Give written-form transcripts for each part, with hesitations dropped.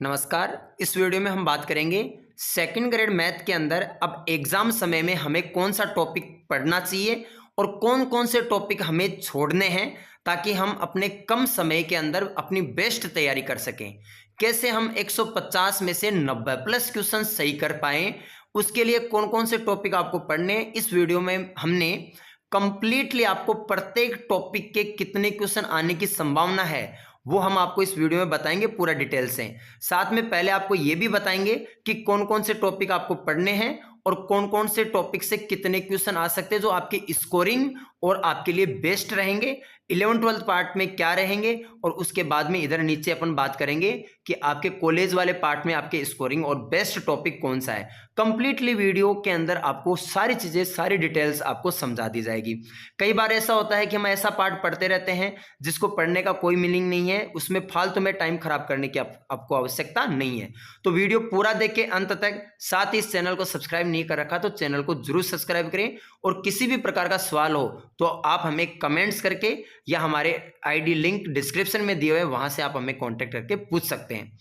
नमस्कार। इस वीडियो में हम बात करेंगे सेकंड ग्रेड मैथ के अंदर अब एग्जाम समय में हमें कौन सा टॉपिक पढ़ना चाहिए और कौन कौन से टॉपिक हमें छोड़ने हैं ताकि हम अपने कम समय के अंदर अपनी बेस्ट तैयारी कर सकें। कैसे हम 150 में से 90 प्लस क्वेश्चन सही कर पाएं, उसके लिए कौन कौन से टॉपिक आपको पढ़ने हैं। इस वीडियो में हमने कंप्लीटली आपको प्रत्येक टॉपिक के कितने क्वेश्चन आने की संभावना है वो हम आपको इस वीडियो में बताएंगे पूरा डिटेल से। साथ में पहले आपको ये भी बताएंगे कि कौन कौन से टॉपिक आपको पढ़ने हैं और कौन कौन से टॉपिक से कितने क्वेश्चन आ सकते हैं जो आपकी स्कोरिंग और आपके लिए बेस्ट रहेंगे। 11th-12th पार्ट में क्या रहेंगे और उसके बाद में इधर नीचे अपन बात करेंगे कि आपके कॉलेज वाले पार्ट में आपके स्कोरिंग और बेस्ट टॉपिक कौन सा है। कंप्लीटली वीडियो के अंदर आपको सारी चीजें, सारी डिटेल्स आपको समझा दी जाएगी। कई बार ऐसा होता है कि हम ऐसा पार्ट पढ़ते रहते हैं जिसको पढ़ने का कोई मीनिंग नहीं है, उसमें फालतू में टाइम खराब करने की आपको आवश्यकता नहीं है। तो वीडियो पूरा देखें अंत तक। साथ ही इस चैनल को सब्सक्राइब नहीं कर रखा तो चैनल को जरूर सब्सक्राइब करें और किसी भी प्रकार का सवाल हो तो आप हमें कमेंट्स करके या हमारे आईडी लिंक डिस्क्रिप्शन में दिए हुए वहां से आप हमें कांटेक्ट करके पूछ सकते हैं।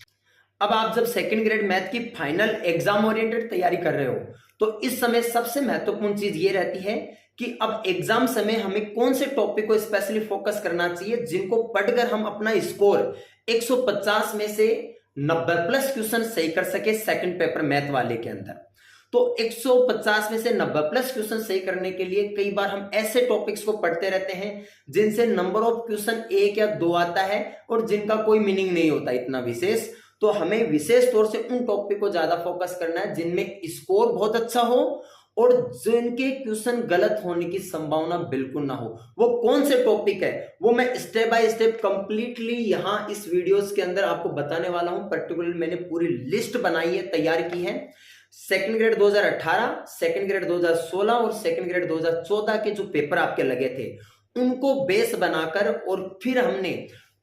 अब आप जब सेकंड ग्रेड मैथ की फाइनल एग्जाम ओरिएंटेड तैयारी कर रहे हो तो इस समय सबसे महत्वपूर्ण चीज ये रहती है कि अब एग्जाम समय हमें कौन से टॉपिक को स्पेशली फोकस करना चाहिए जिनको पढ़कर हम अपना स्कोर 150 में से 90 प्लस क्वेश्चन सही कर सके सेकंड पेपर मैथ वाले के अंदर। तो 150 में से 90 प्लस क्वेश्चन सही करने के लिए कई बार हम ऐसे टॉपिक्स को पढ़ते रहते हैं जिनसे नंबर ऑफ क्वेश्चन 1 या 2 आता है और जिनका कोई मीनिंग नहीं होता इतना विशेष। तो हमें विशेष तौर से उन टॉपिक को ज्यादा फोकस करना है जिनमें स्कोर बहुत अच्छा हो और जिनके क्वेश्चन गलत होने की संभावना बिल्कुल ना हो। वो कौन से टॉपिक है वो मैं स्टेप बाय स्टेप कंप्लीटली यहां इस वीडियोस के अंदर आपको बताने वाला हूं। पर्टिकुलर मैंने पूरी लिस्ट बनाई है, तैयार की है। सेकंड ग्रेड 2018, सेकंड ग्रेड 2016 और सेकंड ग्रेड 2014 के जो पेपर आपके लगे थे उनको बेस बनाकर और फिर हमने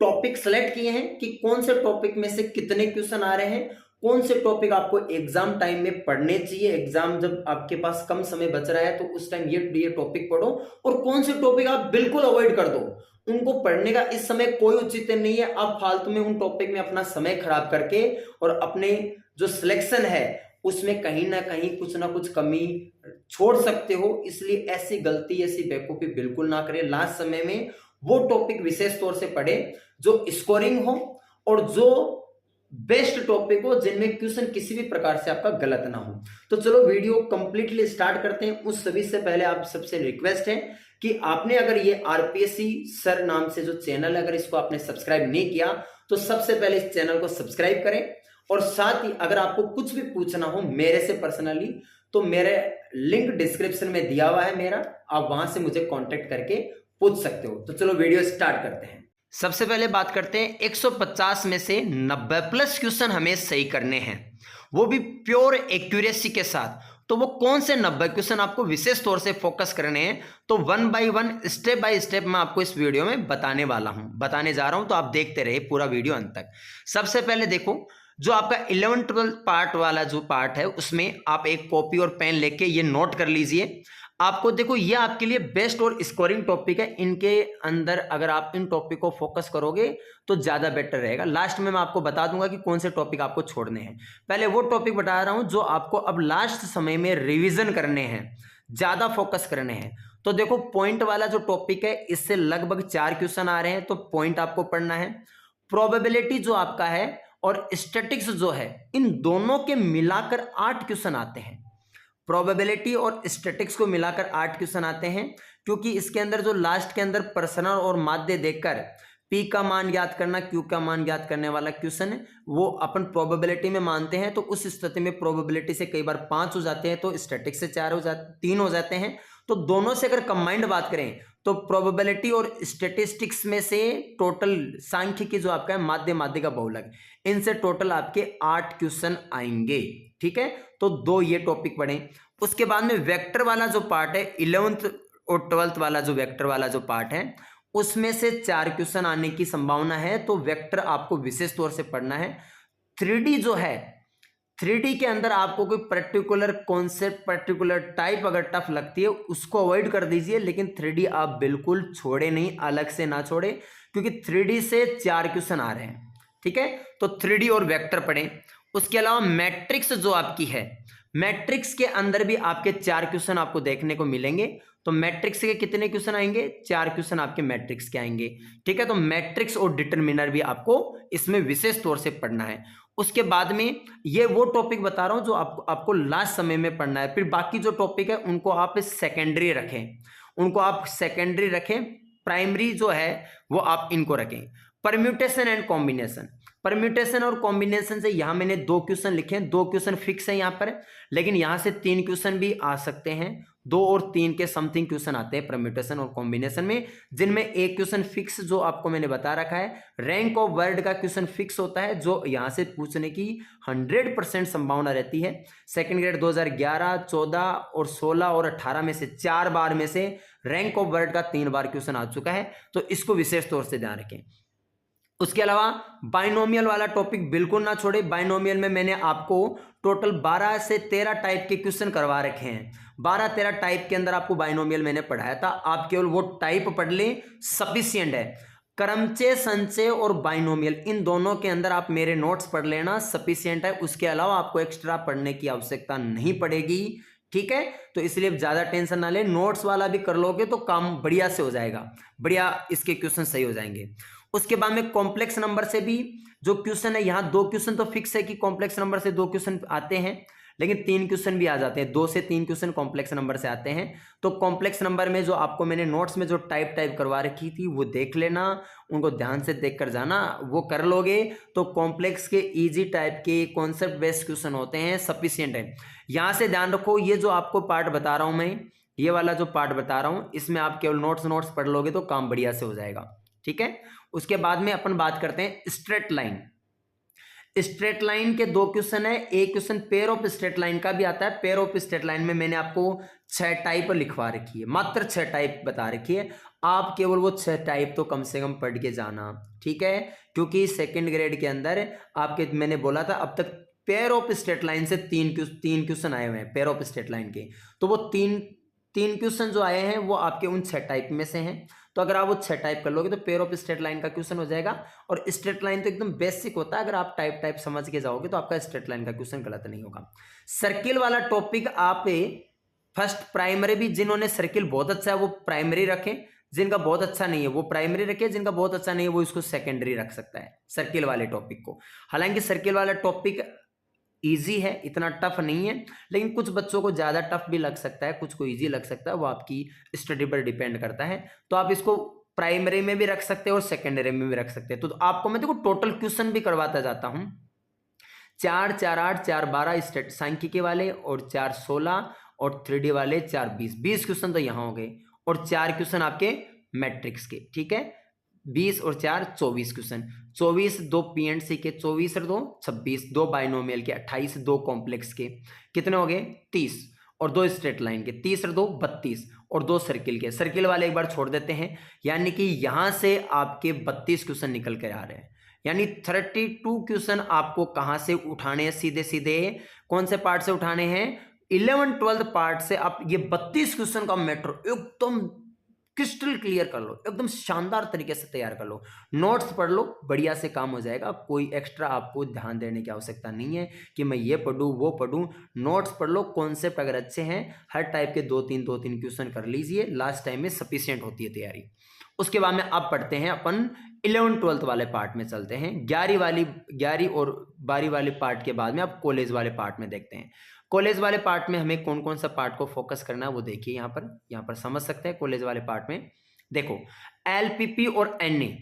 टॉपिक सेलेक्ट किए हैं कि कौन से टॉपिक में से कितने क्वेश्चन आ रहे हैं, कौन से टॉपिक आपको एग्जाम टाइम में पढ़ने चाहिए। एग्जाम जब आपके पास कम समय बच रहा है तो उस टाइम ये टॉपिक पढ़ो और कौन से टॉपिक आप बिल्कुल अवॉइड कर दो, उनको पढ़ने का इस समय कोई औचित्य नहीं है। आप फालतू में उन टॉपिक में अपना समय खराब करके और अपने जो सिलेक्शन है उसमें कहीं ना कुछ कमी छोड़ सकते हो। इसलिए ऐसी गलती, ऐसी बेवकूफी बिल्कुल ना करें। लास्ट समय में वो टॉपिक विशेष तौर से पढ़े जो स्कोरिंग हो और जो बेस्ट टॉपिक हो जिनमें क्वेश्चन किसी भी प्रकार से आपका गलत ना हो। तो चलो वीडियो कंप्लीटली स्टार्ट करते हैं। उस सभी से पहले आप सबसे रिक्वेस्ट है कि आपने अगर ये आरपीएससी सर नाम से जो चैनल है अगर इसको आपने सब्सक्राइब नहीं किया तो सबसे पहले इस चैनल को सब्सक्राइब करें और साथ ही अगर आपको कुछ भी पूछना हो मेरे से पर्सनली तो मेरे लिंक डिस्क्रिप्शन में दिया हुआ है मेरा, आप वहां से मुझे कांटेक्ट करके पूछ सकते हो। तो चलो वीडियो स्टार्ट करते हैं। सबसे पहले बात करते हैं 150 में से 90 प्लस क्वेश्चन हमें सही करने हैं, वो भी प्योर एक्यूरेसी के साथ। तो वो कौन से 90 क्वेश्चन आपको विशेष तौर से फोकस करने हैं तो 1 बाय 1 स्टेप बाय स्टेप मैं आपको इस वीडियो में बताने जा रहा हूं। तो आप देखते रहे पूरा वीडियो अंत तक। सबसे पहले देखो, जो आपका 11th-12th पार्ट वाला जो पार्ट है उसमें आप एक कॉपी और पेन लेके ये नोट कर लीजिए। आपको देखो ये आपके लिए बेस्ट और स्कोरिंग टॉपिक है। इनके अंदर अगर आप इन टॉपिक को फोकस करोगे तो ज्यादा बेटर रहेगा। लास्ट में मैं आपको बता दूंगा कि कौन से टॉपिक आपको छोड़ने हैं। पहले वो टॉपिक बता रहा हूं जो आपको अब लास्ट समय में रिवीजन करने हैं, ज्यादा फोकस करने हैं। तो देखो पॉइंट वाला जो टॉपिक है इससे लगभग 4 क्वेश्चन आ रहे हैं तो पॉइंट आपको पढ़ना है। प्रोबेबिलिटी जो आपका है और स्टैटिक्स जो है इन दोनों के मिलाकर 8 क्वेश्चन आते हैं। प्रोबेबिलिटी और स्टैटिक्स को मिलाकर 8 क्वेश्चन आते हैं क्योंकि इसके अंदर जो लास्ट के अंदर पर्सनल और माध्य देकर पी का मान ज्ञात करना, क्यू का मान ज्ञात करने वाला क्वेश्चन है वो अपन प्रोबेबिलिटी में मानते हैं। तो उस स्थिति में प्रोबेबिलिटी से कई बार 5 हो जाते हैं तो स्टैटिक्स से 3 हो जाते हैं। तो दोनों से अगर कंबाइंड बात करें तो प्रोबेबिलिटी और स्टैटिस्टिक्स में से टोटल सांख्यिकी जो आपका है माध्य का बहुलक, इनसे टोटल आपके 8 क्वेश्चन आएंगे। ठीक है, तो 2 ये टॉपिक पढ़ें। उसके बाद में वेक्टर वाला जो पार्ट है 11th और 12th वाला जो वेक्टर वाला जो पार्ट है उसमें से 4 क्वेश्चन आने की संभावना है। तो वेक्टर आपको विशेष तौर से पढ़ना है। 3D जो है 3D के अंदर आपको कोई पर्टिकुलर कॉन्सेप्ट, पर्टिकुलर टाइप अगर टफ लगती है उसको अवॉइड कर दीजिए, लेकिन 3D आप बिल्कुल छोड़े नहीं, अलग से ना छोड़े, क्योंकि 3D से 4 क्वेश्चन आ रहे हैं। ठीक है, तो 3D और वेक्टर पढ़ें। उसके अलावा मैट्रिक्स जो आपकी है, मैट्रिक्स के अंदर भी आपके 4 क्वेश्चन आपको देखने को मिलेंगे। तो मैट्रिक्स के कितने क्वेश्चन आएंगे? 4 क्वेश्चन आपके मैट्रिक्स के आएंगे। ठीक है, तो मैट्रिक्स और डिटरमिनर भी आपको इसमें विशेष तौर से पढ़ना है। उसके बाद में ये वो टॉपिक बता रहा हूं जो आपको लास्ट समय में पढ़ना है। फिर बाकी जो टॉपिक है उनको आप सेकेंडरी रखें, उनको आप सेकेंडरी रखें। प्राइमरी जो है वो आप इनको रखें। परम्यूटेशन एंड कॉम्बिनेशन, परम्यूटेशन और कॉम्बिनेशन से यहां मैंने 2 क्वेश्चन लिखे हैं, 2 क्वेश्चन फिक्स है यहां पर, लेकिन यहां से 3 क्वेश्चन भी आ सकते हैं। 2 और 3 के समथिंग क्वेश्चन आते हैं परम्यूटेशन और कॉम्बिनेशन में, जिनमें एक क्वेश्चन फिक्स जो आपको मैंने बता रखा है, रैंक ऑफ वर्ड का क्वेश्चन फिक्स होता है, जो यहां से पूछने की 100% संभावना रहती है। सेकंड ग्रेड 2011, 14 और 16 और 18 में से 4 बार में से रैंक ऑफ वर्ड का 3 बार क्वेश्चन आ चुका है, तो इसको विशेष तौर से ध्यान रखें। उसके अलावा बाइनोमियल वाला टॉपिक बिल्कुल ना छोड़े। बाइनोमियल में मैंने आपको टोटल 12 से 13 टाइप के क्वेश्चन करवा रखे हैं। 12-13 टाइप के अंदर आपको बाइनोमियल मैंने पढ़ाया था, आप केवल वो टाइप पढ़ लें, सफिशिएंट है। क्रमचय, संचय और बाइनोमियल, इन दोनों के अंदर आप मेरे नोट्स पढ़ लेना, सफिशिएंट है। उसके अलावा आपको एक्स्ट्रा पढ़ने की आवश्यकता नहीं पड़ेगी। ठीक है, तो इसलिए ज्यादा टेंशन ना ले, नोट्स वाला भी कर लोगे तो काम बढ़िया से हो जाएगा, बढ़िया इसके क्वेश्चन सही हो जाएंगे। उसके बाद में कॉम्प्लेक्स नंबर से भी जो क्वेश्चन है, यहाँ 2 क्वेश्चन तो फिक्स है कि कॉम्प्लेक्स नंबर से 2 क्वेश्चन आते हैं, लेकिन 3 क्वेश्चन भी आ जाते हैं, 2 से 3 क्वेश्चन कॉम्प्लेक्स नंबर से आते हैं। तो कॉम्प्लेक्स नंबर में जो आपको मैंने नोट्स में जो टाइप करवा रखी थी वो देख लेना, उनको ध्यान से देख कर जाना, वो कर लोगे तो कॉम्प्लेक्स के इजी टाइप के कॉन्सेप्ट बेस्ड क्वेश्चन होते हैं, सफिशियंट है। यहाँ से ध्यान रखो, ये जो आपको पार्ट बता रहा हूँ मैं, ये वाला जो पार्ट बता रहा हूँ, इसमें आप केवल नोट्स पढ़ लोगे तो काम बढ़िया से हो जाएगा। ठीक है, उसके बाद में अपन बात करते हैं स्ट्रेट लाइन। स्ट्रेट लाइन के 2 क्वेश्चन है, एक question pair of straight line का भी आता है। पेयर ऑफ स्ट्रेट लाइन में मैंने आपको 6 टाइप लिखवा रखी है, मात्र 6 टाइप बता रखी है। आप केवल वो 6 टाइप तो कम से कम पढ़ के जाना, ठीक है, क्योंकि सेकंड ग्रेड के अंदर आपके मैंने बोला था अब तक पेयर ऑफ स्ट्रेट लाइन से 3 क्वेश्चन आए हुए हैं पेयर ऑफ स्ट्रेट लाइन के, तो वो तीन क्वेश्चन जो आए हैं वो आपके उन 6 टाइप में से हैं। तो अगर आप वो 6 टाइप कर लोगे तो पेयर ऑफ स्ट्रेट लाइन का क्वेश्चन हो जाएगा। और स्ट्रेट लाइन तो एकदम बेसिक होता है, अगर आप टाइप समझ के जाओगे तो आपका स्ट्रेट लाइन का क्वेश्चन गलत नहीं होगा। सर्किल वाला टॉपिक आप फर्स्ट प्राइमरी भी, जिन्होंने सर्किल बहुत अच्छा है वो प्राइमरी रखें, जिनका बहुत अच्छा नहीं है वो प्राइमरी रखे, जिनका बहुत अच्छा नहीं है वो इसको सेकेंडरी रख सकता है सर्किल वाले टॉपिक को। हालांकि सर्किल वाला टॉपिक इजी है, इतना टफ नहीं है, लेकिन कुछ बच्चों को ज़्यादा टफ भी लग सकता है, कुछ को इजी लग सकता है, वो आपकी स्टडी पर डिपेंड करता है। तो आप इसको प्राइमरी में भी रख सकते हैं और सेकेंडरी में भी रख सकते हैं। तो आपको मैं देखो टोटल क्वेश्चन भी करवाता जाता हूँ, 4, 4, 8, 4, 12 स्टेट सांख्यिकी वाले, और 4, 16 और 3D वाले 4, 20 क्वेश्चन तो यहाँ हो गए, और 4 क्वेश्चन आपके मैट्रिक्स के। ठीक है, 20 और 4 24 क्वेश्चन, 24 2 पीएनसी के, 24 और 2 26, 2 बाइनोमियल के, 28 2 कॉम्प्लेक्स के, कितने हो गए 30, और 2 स्ट्रेट लाइन के, 30 और 2 32, और 2 सर्किल के। सर्किल वाले एक बार छोड़ देते हैं, यानी कि यहां से आपके 32 क्वेश्चन निकल कर आ रहे हैं, यानी 32 क्वेश्चन आपको कहां से उठाने हैं, सीधे सीधे कौन से पार्ट से उठाने हैं, 11th-12th पार्ट से। आप ये 32 क्वेश्चन का मैटर एकदम क्रिस्टल क्लियर कर लो, एकदम शानदार तरीके से तैयार कर लो, नोट्स पढ़ लो, बढ़िया से काम हो जाएगा। कोई एक्स्ट्रा आपको ध्यान देने की आवश्यकता नहीं है कि मैं ये पढ़ूँ वो पढ़ूँ, नोट्स पढ़ लो। कॉन्सेप्ट अगर अच्छे हैं, हर टाइप के 2-3 क्वेश्चन कर लीजिए, लास्ट टाइम में सफिशिएंट होती है तैयारी। उसके बाद में अब पढ़ते हैं अपन 11th-12th वाले पार्ट में चलते हैं। 11वीं और 12वीं वाले पार्ट के बाद में अब कॉलेज वाले पार्ट में देखते हैं। कॉलेज वाले पार्ट में हमें कौन कौन सा पार्ट को फोकस करना है वो देखिए, यहाँ पर समझ सकते हैं। कॉलेज वाले पार्ट में देखो, एलपीपी और एनए,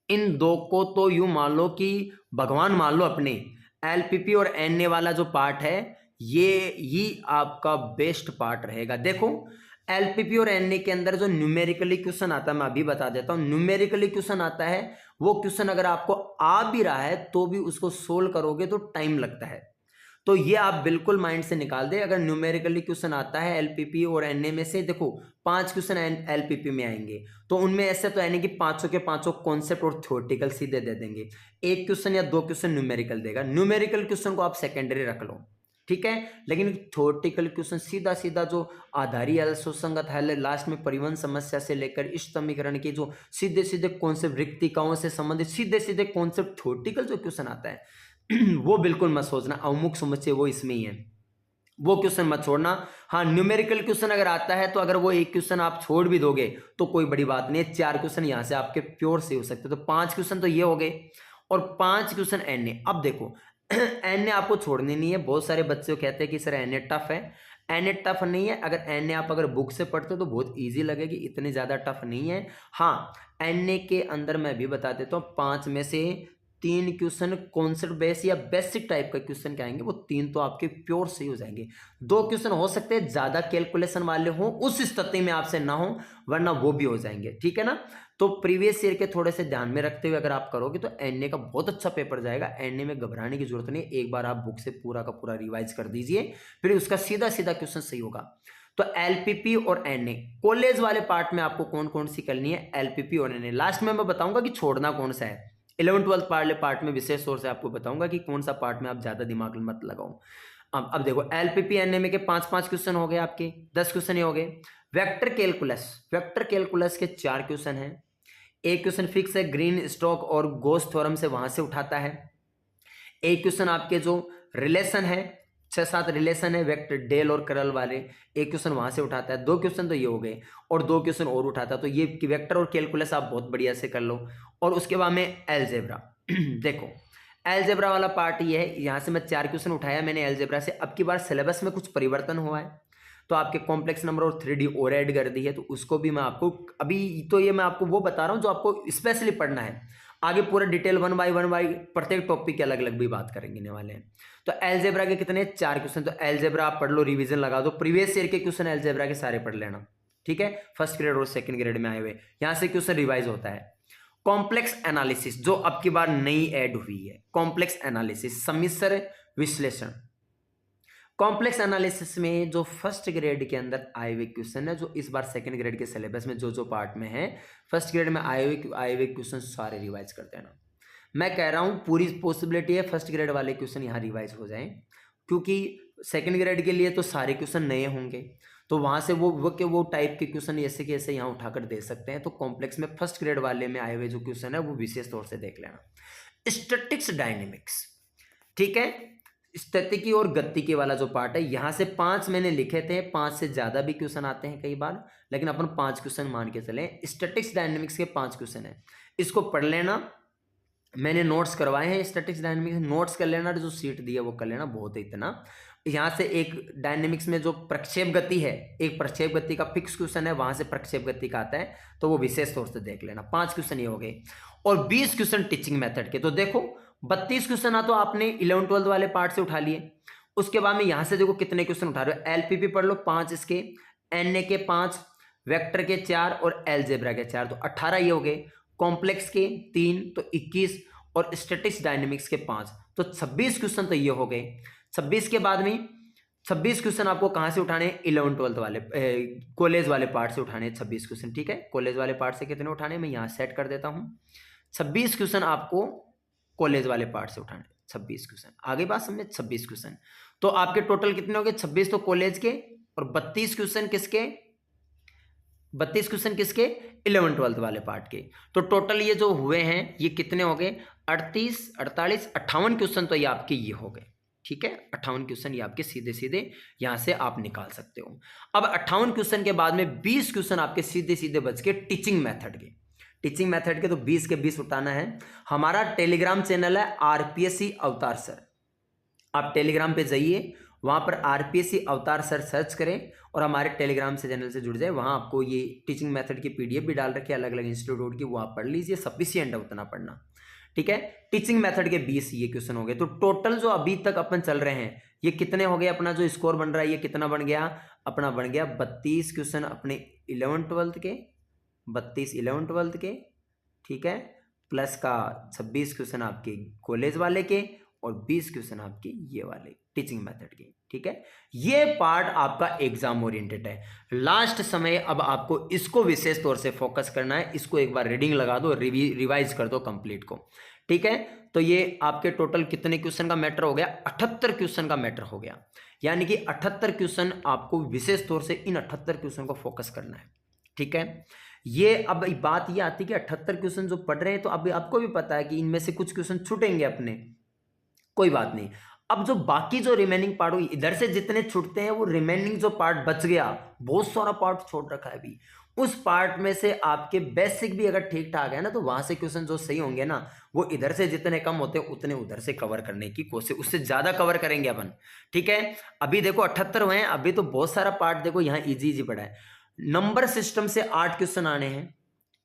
इन दो को तो यूं मान लो कि भगवान मान लो अपने। एलपीपी और एनए वाला जो पार्ट है ये आपका बेस्ट पार्ट रहेगा। देखो, एलपीपी और एनए के अंदर जो न्यूमेरिकली क्वेश्चन आता है, मैं अभी बता देता हूँ। न्यूमेरिकली क्वेश्चन आता है, वो क्वेश्चन अगर आपको आ भी रहा है तो भी उसको सोल्व करोगे तो टाइम लगता है, तो ये आप बिल्कुल माइंड से निकाल दे। अगर न्यूमेरिकली क्वेश्चन आता है एलपीपी और एनए में से, देखो 5 क्वेश्चन एलपीपी में आएंगे, तो उनमें ऐसे तो यानी कि 500 के 500 कॉन्सेप्ट और थ्योरेटिकल सीधे दे देंगे, 1 क्वेश्चन या 2 क्वेश्चन न्यूमेरिकल देगा। न्यूमेरिकल क्वेश्चन को आप सेकेंडरी रख लो, ठीक है। लेकिन थ्योरेटिकल क्वेश्चन सीधा सीधा जो आधारी हल, सुसंगत हल, लास्ट में परिवहन समस्या से लेकर इस समीकरण के जो सीधे सीधे कॉन्सेप्ट, रिक्तिकाओं से संबंधित सीधे सीधे कॉन्सेप्ट थ्योरेटिकल जो क्वेश्चन आता है वो बिल्कुल मत सोचना, अवमुख समझे वो इसमें ही है, वो क्वेश्चन मत छोड़ना। हाँ, न्यूमेरिकल क्वेश्चन अगर आता है तो अगर वो एक क्वेश्चन आप छोड़ भी दोगे तो कोई बड़ी बात नहीं है, 4 क्वेश्चन यहाँ से आपके प्योर से हो सकते हैं। तो 5 क्वेश्चन तो ये हो गए और 5 क्वेश्चन एनए। अब देखो एनए आपको छोड़नी नहीं है। बहुत सारे बच्चे कहते हैं कि सर एनए टफ है, एनए टफ नहीं है। अगर एनए आप अगर बुक से पढ़ते हो तो बहुत इजी लगेगी, इतनी ज़्यादा टफ नहीं है। हाँ, एनए के अंदर मैं भी बता देता हूँ, 5 में से 3 क्वेश्चन कॉन्सेप्ट बेस या बेसिक टाइप का क्वेश्चन क्या आएंगे, वो 3 तो आपके प्योर से ही हो जाएंगे। 2 क्वेश्चन हो सकते हैं ज़्यादा कैलकुलेशन वाले हों, उस स्थिति में आपसे ना हो, वरना वो भी हो जाएंगे, ठीक है ना। तो प्रीवियस ईयर के थोड़े से ध्यान में रखते हुए अगर आप करोगे तो एनए का बहुत अच्छा पेपर जाएगा। एनए में घबराने की जरूरत नहीं, एक बार आप बुक से पूरा का पूरा रिवाइज कर दीजिए, फिर उसका सीधा सीधा क्वेश्चन सही होगा। तो एलपीपी और एनए कॉलेज वाले पार्ट में आपको कौन कौन सी करनी है, एलपीपी और एनए। लास्ट में मैं बताऊंगा कि छोड़ना कौन सा है। 11th-12th वाले पार्ट में विशेष तौर से आपको बताऊंगा कि कौन सा पार्ट में आप ज्यादा दिमाग मत लगाओ। अब देखो एलपीपी एनए में के 5-5 क्वेश्चन हो गए, आपके 10 क्वेश्चन ही हो गए। वेक्टर कैलकुलस के 4 क्वेश्चन हैं। एक क्वेश्चन फिक्स है, ग्रीन स्टॉक और गोस थ्योरम से वहां से उठाता है। एक क्वेश्चन आपके जो रिलेशन है, 6-7 रिलेशन है वेक्टर डेल और करल वाले, एक क्वेश्चन वहां से उठाता है। 2 क्वेश्चन तो ये हो गए और 2 क्वेश्चन और उठाता है। तो ये वेक्टर और कैलकुलस आप बहुत बढ़िया से कर लो। और उसके बाद में एलजेब्रा देखो एलजेब्रा वाला पार्ट ये है, यहाँ से मैं 4 क्वेश्चन उठाया मैंने एलजेब्रा से। अब की बार सिलेबस में कुछ परिवर्तन हुआ है, तो आपके कॉम्प्लेक्स नंबर और 3D और ऐड कर दी है, तो उसको भी मैं आपको अभी तो ये मैं आपको वो बता रहा हूँ जो आपको स्पेशली पढ़ना है। आगे पूरा डिटेल 1 बाय 1 प्रत्येक टॉपिक के अलग अलग भी बात करेंगे वाले हैं। तो एलजेब्रा के कितने 4 क्वेश्चन, तो एलजेब्रा आप पढ़ लो, रिवीजन लगा दो, प्रीवियस ईयर के क्वेश्चन एलजेब्रा के सारे पढ़ लेना, ठीक है। फर्स्ट ग्रेड और सेकंड ग्रेड में आए हुए यहाँ से क्वेश्चन रिवाइज होता है। कॉम्प्लेक्स एनालिसिस जो अब की बार नई ऐड हुई है, कॉम्प्लेक्स एनालिसिस सम्मिश्र विश्लेषण। कॉम्प्लेक्स एनालिसिस में जो फर्स्ट ग्रेड के अंदर आए हुए क्वेश्चन है, जो इस बार सेकंड ग्रेड के सिलेबस में जो पार्ट में है, फर्स्ट ग्रेड में आए हुए क्वेश्चन सारे रिवाइज कर देना। मैं कह रहा हूं पूरी पॉसिबिलिटी है फर्स्ट ग्रेड वाले क्वेश्चन यहाँ रिवाइज हो जाएं, क्योंकि सेकंड ग्रेड के लिए तो सारे क्वेश्चन नए होंगे, तो वहां से वो टाइप के क्वेश्चन ऐसे के ऐसे यहाँ उठाकर दे सकते हैं। तो कॉम्प्लेक्स में फर्स्ट ग्रेड वाले में आए हुए जो क्वेश्चन है वो विशेष तौर से देख लेना। स्टैटिक्स डायनेमिक्स, ठीक है, स्थितिकी और गतिकी वाला जो पार्ट है, यहाँ से 5 मैंने लिखे थे, 5 से ज़्यादा भी क्वेश्चन आते हैं कई बार, लेकिन अपन 5 क्वेश्चन मान के चले। स्टैटिक्स डायनेमिक्स के 5 क्वेश्चन है, इसको पढ़ लेना। मैंने नोट्स करवाए हैं स्टैटिक्स डायनेमिक्स, नोट्स कर लेना, जो सीट दी है वो कर लेना, बहुत है इतना। यहाँ से एक डायनेमिक्स में जो प्रक्षेप गति है, एक प्रक्षेप गति का फिक्स क्वेश्चन है, वहां से प्रक्षेप गति का आता है, तो वो विशेष तौर से देख लेना। 5 क्वेश्चन ये हो गए और 20 क्वेश्चन टीचिंग मेथड के। तो देखो 32 क्वेश्चन आ तो आपने 11th-12th वाले पार्ट से उठा लिए। उसके बाद में यहाँ से देखो कितने क्वेश्चन उठा रहे हो, एलपीपी पढ़ लो 5 इसके, एनए के 5, वेक्टर के 4 और एलजेब्रा के 4, तो 18 ये हो गए। कॉम्प्लेक्स के 3 तो 21 और स्टैटिक्स डायनेमिक्स के 5, तो 26 क्वेश्चन तो ये हो गए। 26 के बाद में 26 क्वेश्चन आपको कहाँ से उठाने, 11th-12th वाले कॉलेज वाले पार्ट से उठाने 26 क्वेश्चन, ठीक है। कॉलेज वाले पार्ट से कितने उठाने, मैं यहाँ सेट कर देता हूँ। 26 क्वेश्चन आपको कॉलेज वाले पार्ट से उठाने, 26 क्वेश्चन। आगे बात समझे, 26 क्वेश्चन तो आपके टोटल कितने हो गए, 26 तो कॉलेज के और 32 क्वेश्चन किसके, 32 क्वेश्चन किसके, 11th-12th वाले पार्ट के। तो टोटल ये जो हुए हैं ये कितने हो गए, 38, 48, 58 क्वेश्चन तो ये आपके ये हो गए, ठीक है। 58 क्वेश्चन ये आपके सीधे सीधे यहाँ से आप निकाल सकते हो। अब 58 क्वेश्चन के बाद में 20 क्वेश्चन आपके सीधे सीधे बच के टीचिंग मेथड के। टीचिंग मेथड के तो 20 के 20 उठाना है। हमारा टेलीग्राम चैनल है आरपीएससी अवतार सर, आप टेलीग्राम पे जाइए, वहाँ पर आरपीएससी अवतार सर सर्च करें और हमारे टेलीग्राम से चैनल से जुड़ जाए। वहाँ आपको ये टीचिंग मेथड की पीडीएफ भी डाल रखी है अलग अलग इंस्टीट्यूट की, वो आप पढ़ लीजिए, सफिशिएंट है उतना पढ़ना, ठीक है। टीचिंग मेथड के 20 ये क्वेश्चन हो गए। तो टोटल जो अभी तक अपन चल रहे हैं ये कितने हो गए, अपना जो स्कोर बन रहा है ये कितना बन गया, अपना बन गया 32 क्वेश्चन अपने 11th-12th के, 32 11th-12th के, ठीक है, प्लस का 26 क्वेश्चन आपके कॉलेज वाले के और 20 क्वेश्चन आपके ये वाले टीचिंग मेथड के, ठीक है। ये पार्ट आपका एग्जाम ओरिएंटेड है। लास्ट समय अब आपको इसको विशेष तौर से फोकस करना है, इसको एक बार रीडिंग लगा दो, रिवाइज कर दो कंप्लीट को, ठीक है, तो ये आपके टोटल कितने क्वेश्चन का मैटर हो गया? 78 क्वेश्चन का मैटर हो गया। यानी कि 78 क्वेश्चन आपको विशेष तौर से इन 78 क्वेश्चन को फोकस करना है। ठीक है, ये अब बात ये आती है कि 78 क्वेश्चन जो पढ़ रहे हैं, तो अब आपको भी पता है कि इनमें से कुछ क्वेश्चन छूटेंगे अपने, कोई बात नहीं। अब जो बाकी जो रिमेनिंग पार्ट हुई, इधर से जितने छूटते हैं वो रिमेनिंग जो पार्ट बच गया, बहुत सारा पार्ट छोड़ रखा है अभी, उस पार्ट में से आपके बेसिक भी अगर ठीक ठाक है ना, तो वहां से क्वेश्चन जो सही होंगे ना, वो इधर से जितने कम होते हैं उतने उधर से कवर करने की कोशिश, उससे ज्यादा कवर करेंगे अपन। ठीक है, अभी देखो 78 हुए हैं, अभी तो बहुत सारा पार्ट देखो यहाँ इजी इजी पड़ा है। नंबर सिस्टम से 8 क्वेश्चन आने हैं।